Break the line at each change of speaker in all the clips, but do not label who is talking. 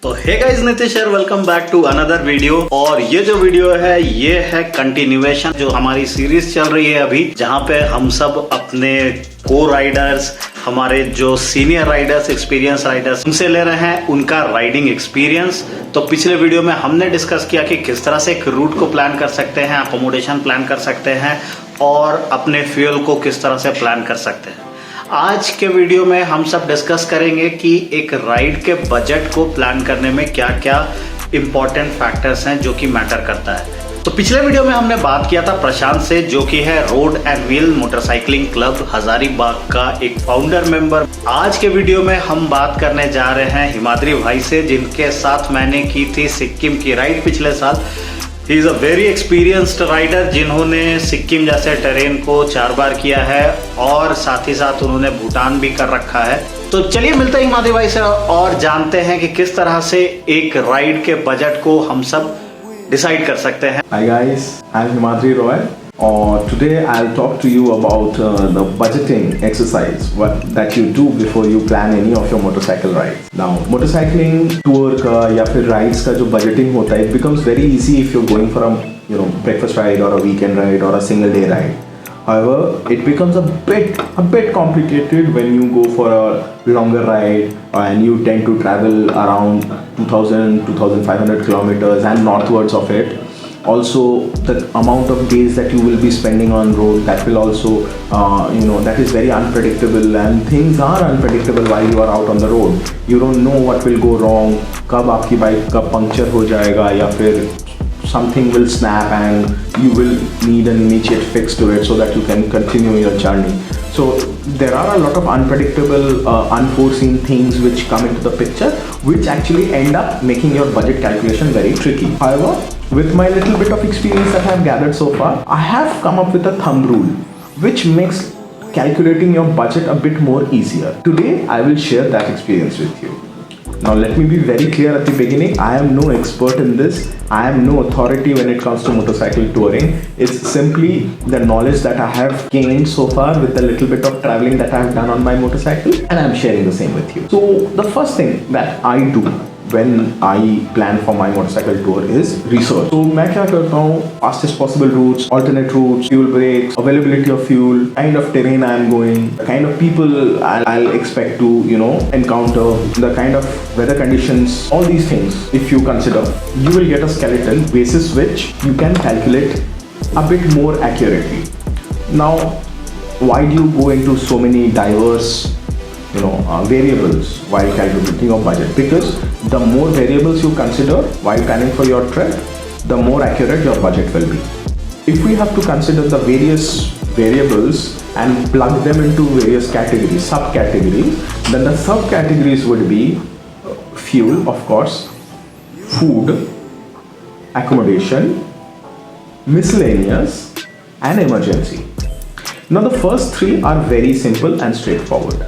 तो hey guys, Nitish here, welcome back to another video. और ये जो वीडियो है ये है कंटिन्यूएशन जो हमारी सीरीज चल रही है अभी, जहाँ पे हम सब अपने को राइडर्स, हमारे जो सीनियर राइडर्स, एक्सपीरियंस राइडर्स, उनसे ले रहे हैं उनका राइडिंग एक्सपीरियंस। तो पिछले वीडियो में हमने डिस्कस किया कि किस तरह से एक रूट को प्लान कर सकते हैं, अकोमोडेशन प्लान कर सकते हैं और अपने फ्यूल को किस तरह से प्लान कर सकते हैं। आज के वीडियो में हम सब डिस्कस करेंगे कि एक राइड के बजट को प्लान करने में क्या क्या इंपॉर्टेंट फैक्टर्स हैं जो कि मैटर करता है। तो पिछले वीडियो में हमने बात किया था प्रशांत से, जो कि है road and wheel motorcycling club Hazaribagh का एक फाउंडर मेंबर। आज के वीडियो में हम बात करने जा रहे हैं हिमाद्री भाई से, जिनके साथ मैंने की थी सिक्किम की राइड पिछले साल। He is a very experienced rider, जिन्होंने सिक्किम जैसे टेरेन को 4 बार किया है और साथ ही साथ उन्होंने भूटान भी कर रखा है। तो चलिए मिलते हैं हिमाद्री भाई से और जानते हैं कि किस तरह से एक राइड के बजट को हम सब डिसाइड कर सकते हैं।
Hi guys, I'm Himadri Roy. Today I'll talk to you about the budgeting exercise that you do before you plan any of your motorcycle rides. Now, motorcycling tour का या फिर rides का जो budgeting होता है, it becomes very easy if you're going for a breakfast ride or a weekend ride or a single day ride. However, it becomes a bit complicated when you go for a longer ride and you tend to travel around 2,500 kilometers and northwards of it. Also, the amount of days that you will be spending on road, that will also that is very unpredictable, and things are unpredictable while you are out on the road. You don't know what will go wrong, कब आपकी bike का puncture हो जाएगा या फिर something will snap and you will need an immediate fix to it so that you can continue your journey. So there are a lot of unpredictable, unforeseen things which come into the picture, which actually end up making your budget calculation very tricky. However, with my little bit of experience that I have gathered so far, I have come up with a thumb rule which makes calculating your budget a bit more easier. Today I will share that experience with you. Now let me be very clear at the beginning, I am no expert in this. I am no authority when it comes to motorcycle touring. It's simply the knowledge that I have gained so far with the little bit of traveling that I have done on my motorcycle, and I am sharing the same with you. So the first thing that I do when I plan for my motorcycle tour is research. So मैं क्या करता हूँ, fastest possible routes, alternate routes, fuel breaks, availability of fuel, kind of terrain I am going, the kind of people I'll expect to encounter, the kind of weather conditions, all these things. If you consider, you will get a skeleton basis which you can calculate a bit more accurately. Now, why do you go into so many diverse variables while calculating your budget? Because the more variables you consider while planning for your trip, the more accurate your budget will be. If we have to consider the various variables and plug them into various categories, subcategories, then the subcategories would be fuel, of course, food, accommodation, miscellaneous, and emergency. Now the first 3 are very simple and straightforward.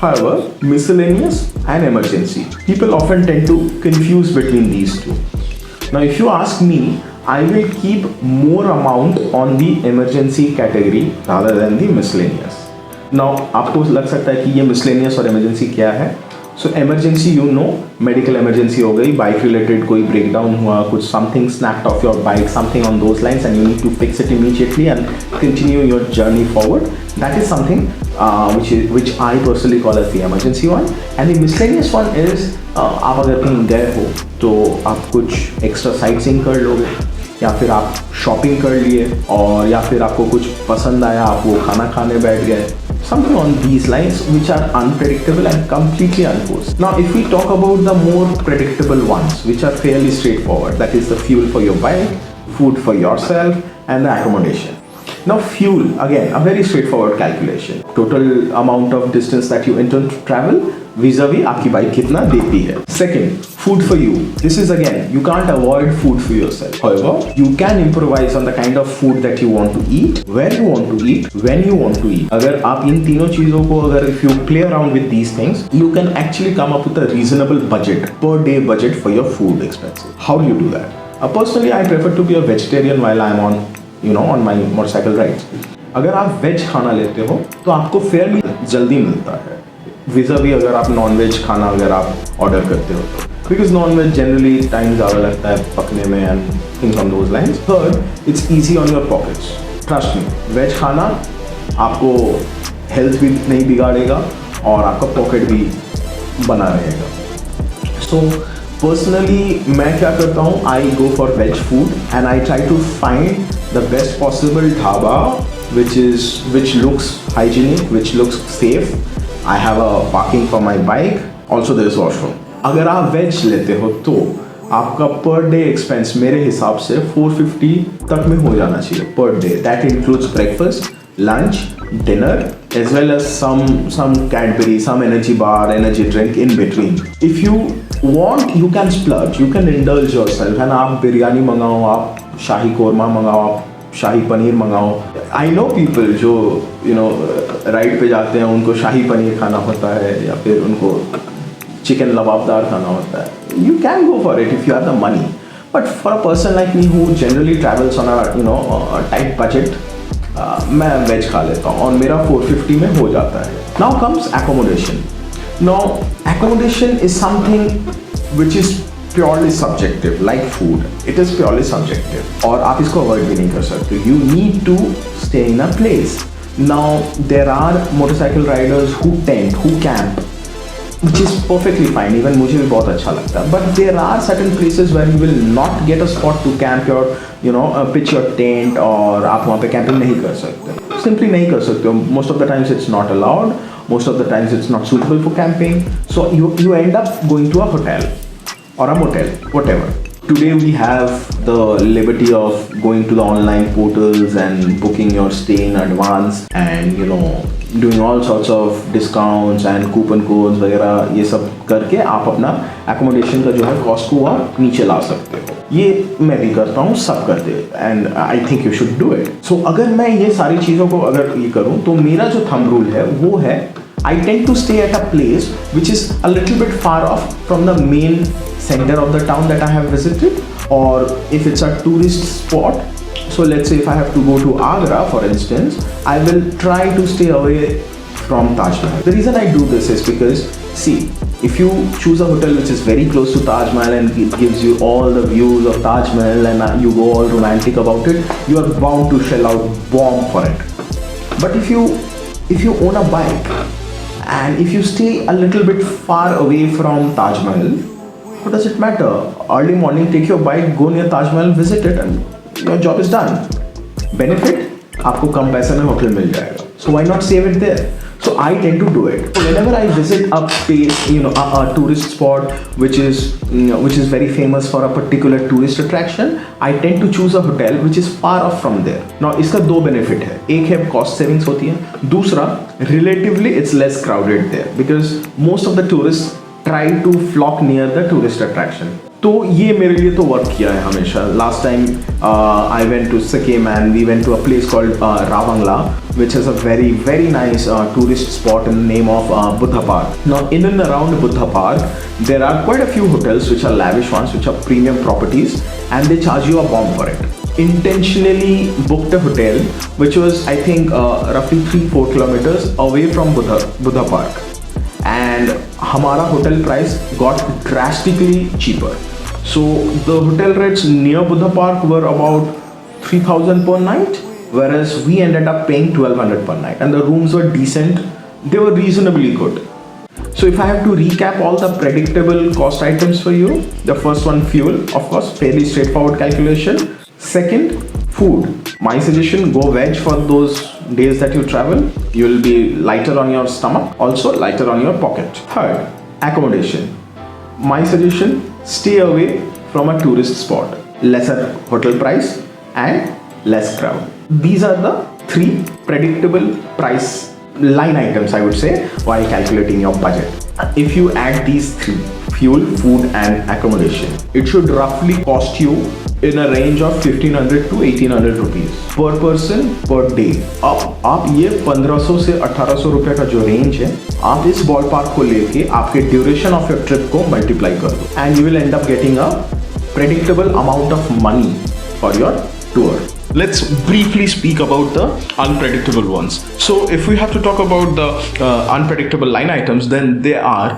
However, miscellaneous and emergency, people often tend to confuse between these two. Now if you ask me, I will keep more amount on the emergency category rather than the miscellaneous. Now आपको लग सकता है कि ये miscellaneous और emergency क्या है? So emergency, medical emergency हो गई, bike related कोई breakdown हुआ, कुछ something snapped off your bike, something on those lines, and you need to fix it immediately and continue your journey forward. That is something which I personally call as the emergency one. And the miscellaneous one is आप अगर कहीं गए हो तो आप कुछ extra sightseeing कर लोगे, या फिर आप शॉपिंग कर लिए, और या फिर आपको कुछ पसंद आया, आप वो खाना खाने बैठ गए. Something on these lines which are unpredictable and completely unforced. Now if we talk about the more predictable ones which are fairly straightforward, that is the fuel for your bike, food for yourself, and the accommodation. Now fuel, again, a very straightforward calculation. Total amount of distance that you intend to travel vis-a-vis आपकी bike कितना देती है. Second, food for you. This is again, you can't avoid food for yourself. However, you can improvise on the kind of food that you want to eat, where you want to eat, when you want to eat. अगर आप इन तीनों चीजों को if you play around with these things, you can actually come up with a reasonable budget, per day budget for your food expenses. How do you do that? Personally, I prefer to be a vegetarian while I'm on my motorcycle rides. अगर आप veg खाना लेते हो तो आपको Fairlie जल्दी मिलता है, विज़ा भी अगर आप नॉन वेज खाना अगर आप ऑर्डर करते हो तो. because non-veg generally time ज़्यादा लगता है पकने में and things on those lines. Third, it's easy on your pockets. Trust me, veg खाना आपको health भी नहीं बिगाड़ेगा और आपका pocket भी बना रहेगा. So personally मैं क्या करता हूँ, I go for veg food and I try to find the best possible dhaba which looks hygienic, which looks safe. I have a parking for my bike. Also there is washroom. अगर आप veg लेते हो तो आपका per day expense मेरे हिसाब से 450 तक में हो जाना चाहिए per day. That includes breakfast, lunch, dinner as well as some Cadbury, some energy bar, energy drink in between. If you want, you can splurge, you can indulge yourself. है ना, आप बिरयानी मंगाओ, आप शाही कोरमा मंगाओ, आप शाही पनीर मंगाओ. I know people जो ride पे जाते हैं, उनको शाही पनीर खाना होता है या फिर उनको चिकन लबाबदार खाना होता है. You can go for it if you have the money. But for a person like me who generally travels on a tight budget, मैं वेज खा लेता हूँ और मेरा 450 में हो जाता है. Now comes accommodation. Now accommodation is something which is purely subjective, like food. It is purely subjective और आप इसको avoid भी नहीं कर सकते. You need to stay in a place. Now there are motorcycle riders who tent, who camp, which is perfectly fine. Even मुझे भी बहुत अच्छा लगता है. But there are certain places where you will not get a spot to camp your, pitch your tent, और आप वहाँ पे camping नहीं कर सकते. Simply नहीं कर सकते. Most of the times it's not allowed. Most of the times it's not suitable for camping. So you end up going to a hotel or a motel, whatever. Today we have the liberty of going to the online portals and booking your stay in advance and doing all sorts of discounts and coupon codes वगैरह. ये सब करके आप अपना accommodation का जो है cost को आप नीचे ला सकते हो. ये मैं भी करता हूँ, सब करते हैं and I think you should do it. So अगर मैं ये सारी चीज़ों को अगर ये करूँ तो मेरा जो thumb rule है वो है I tend to stay at a place which is a little bit far off from the main center of the town that I have visited, or if it's a tourist spot. So let's say if I have to go to Agra, for instance, I will try to stay away from Taj Mahal. The reason I do this is because, see, if you choose a hotel which is very close to Taj Mahal and it gives you all the views of Taj Mahal and you go all romantic about it, you are bound to shell out bomb for it. But if you own a bike and if you stay a little bit far away from Taj Mahal, what does it matter? Early morning, take your bike, go near Taj Mahal, visit it, and your job is done. Benefit? आपको कम पैसे में hotel मिल जाएगा. So why not save it there? So I tend to do it. So whenever I visit a place, a tourist spot which is very famous for a particular tourist attraction, I tend to choose a hotel which is far off from there. Now इसका दो benefit है. एक है cost savings होती है. दूसरा, relatively it's less crowded there because most of the tourists try to flock near the tourist attraction. तो ये मेरे लिए तो वर्क किया है हमेशा. Last time I went to Sikkim and we went to a place called Ravangla, which is a very very nice tourist spot in the name of Buddha Park. Now in and around Buddha Park, there are quite a few hotels which are lavish ones, which are premium properties, and they charge you a bomb for it. Intentionally booked a hotel which was I think roughly 3-4 kilometers away from Buddha Park, and हमारा hotel price got drastically cheaper. So the hotel rates near Buddha Park were about 3,000 per night, whereas we ended up paying 1,200 per night, and the rooms were decent. They were reasonably good. So if I have to recap all the predictable cost items for you, the first one, fuel, of course, fairly straightforward calculation. Second, food. My suggestion, go veg for those days that you travel. You will be lighter on your stomach, also lighter on your pocket. Third, accommodation. My suggestion, stay away from a tourist spot. Lesser hotel price and less crowd. These are the three predictable price line items, I would say, while calculating your budget. If you add these three, fuel, food and accommodation, it should roughly cost you in a range of 1,500 to 1,800 rupees per person per day. अब आप ये 1500 से 1800 रुपए का जो range है, आप इस बॉल पार्क को लेके आपके ड्यूरेशन ऑफ योर ट्रिप को मल्टीप्लाई कर दो, and you will and up getting a predictable amount of money for your tour. let's briefly speak about the unpredictable ones. So if we have to talk about the unpredictable line items, then they are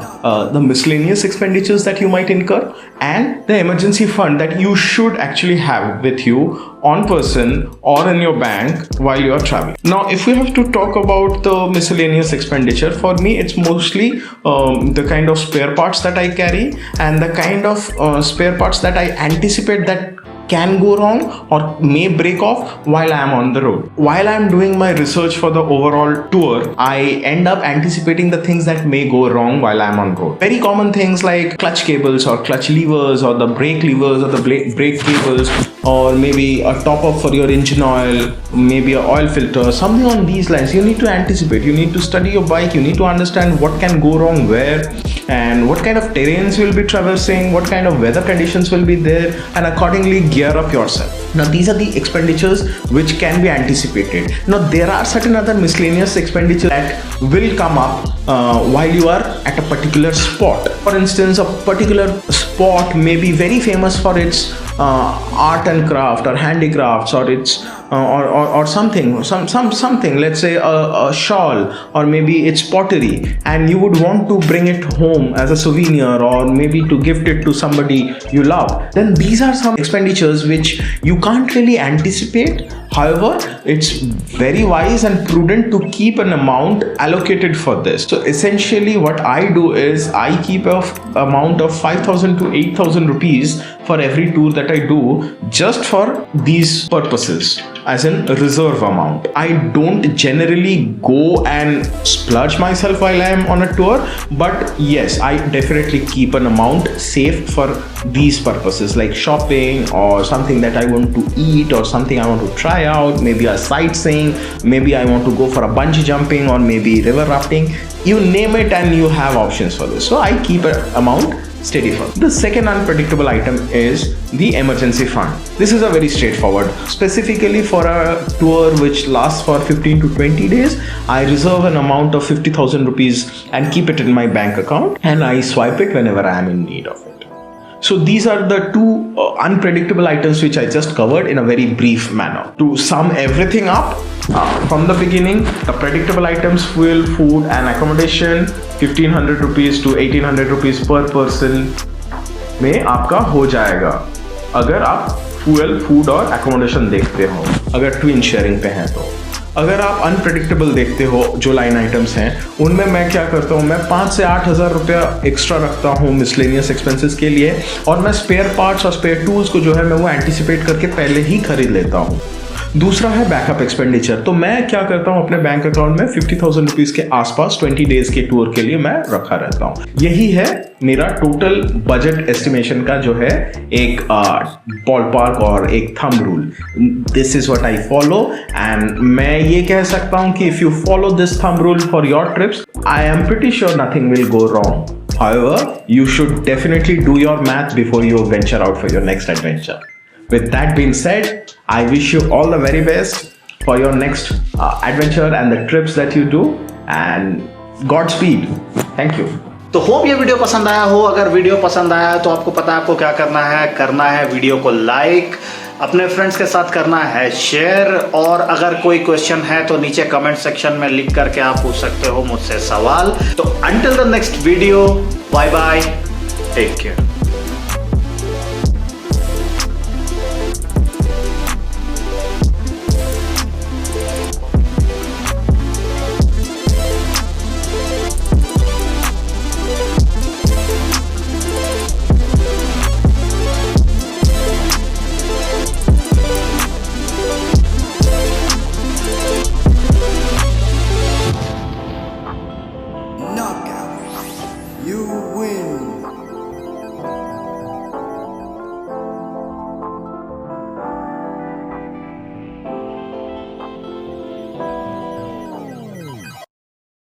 the miscellaneous expenditures that you might incur and the emergency fund that you should actually have with you on person or in your bank while you are traveling. Now, if we have to talk about the miscellaneous expenditure, for me it's mostly the kind of spare parts that I carry and the kind of spare parts that I anticipate that can go wrong or may break off while I am on the road. While I am doing my research for the overall tour, I end up anticipating the things that may go wrong while I am on road. Very common things like clutch cables or clutch levers or the brake levers or the brake cables, or maybe a top up for your engine oil, maybe an oil filter, something on these lines. You need to anticipate, you need to study your bike, you need to understand what can go wrong where and what kind of terrains you will be traversing, what kind of weather conditions will be there, and accordingly gear up yourself. Now these are the expenditures which can be anticipated. Now there are certain other miscellaneous expenditures that will come up while you are at a particular spot. For instance, a particular spot may be very famous for its art and craft or handicrafts, or its or something, let's say a shawl, or maybe it's pottery, and you would want to bring it home as a souvenir or maybe to gift it to somebody you love. Then these are some expenditures which you can't really anticipate. However, it's very wise and prudent to keep an amount allocated for this. So essentially what I do is I keep an amount of 5,000 to 8,000 rupees for every tour that I do, just for these purposes, as in reserve amount. I don't generally go and splurge myself while I am on a tour, but yes, I definitely keep an amount saved for these purposes, like shopping or something that I want to eat or something I want to try out, maybe a sightseeing, maybe I want to go for a bungee jumping or maybe river rafting. You name it and you have options for this. So I keep an amount steady for. The second unpredictable item is the emergency fund. This is a very straightforward. Specifically for a tour which lasts for 15 to 20 days, I reserve an amount of 50,000 rupees and keep it in my bank account, and I swipe it whenever I am in need of it. So these are the two unpredictable items which I just covered in a very brief manner. To sum everything up, from the beginning, the predictable items, fuel, food and accommodation, 1500 rupees to 1800 rupees per person में आपका हो जाएगा अगर आप fuel, food और accommodation देखते हो, अगर twin sharing पे हैं तो। अगर आप अनप्रेडिक्टेबल देखते हो जो लाइन आइटम्स हैं, उनमें मैं क्या करता हूँ, मैं 5 से 8 हज़ार रुपया एक्स्ट्रा रखता हूँ मिसलेनियस एक्सपेंसेस के लिए, और मैं स्पेयर पार्ट्स और स्पेयर टूल्स को जो है मैं वो एंटिसिपेट करके पहले ही खरीद लेता हूँ। दूसरा है बैकअप एक्सपेंडिचर। तो मैं क्या करता हूँ, अपने बैंक अकाउंट में 50,000 रुपीज के आसपास 20 डेज के टूर के लिए मैं रखा रहता हूँ। यही है मेरा टोटल बजट एस्टिमेशन का जो है एक बॉलपार्क और एक thumb rule. This is what I follow, and मैं ये कह सकता हूँ कि if you follow this thumb rule for your trips, I am pretty sure nothing will go wrong. However, you should definitely do your math before you venture out for your next adventure. With that being said, I wish you all the very best for your next adventure and the trips that you do, and Godspeed. Thank you.
तो hope ये video पसंद आया हो। अगर video पसंद आया तो आपको पता है आपको क्या करना है वीडियो को लाइक, अपने फ्रेंड्स के साथ करना है शेयर, और अगर कोई क्वेश्चन है तो नीचे कमेंट सेक्शन में लिख करके आप पूछ सकते हो मुझसे सवाल। तो until the next video, bye bye, take care.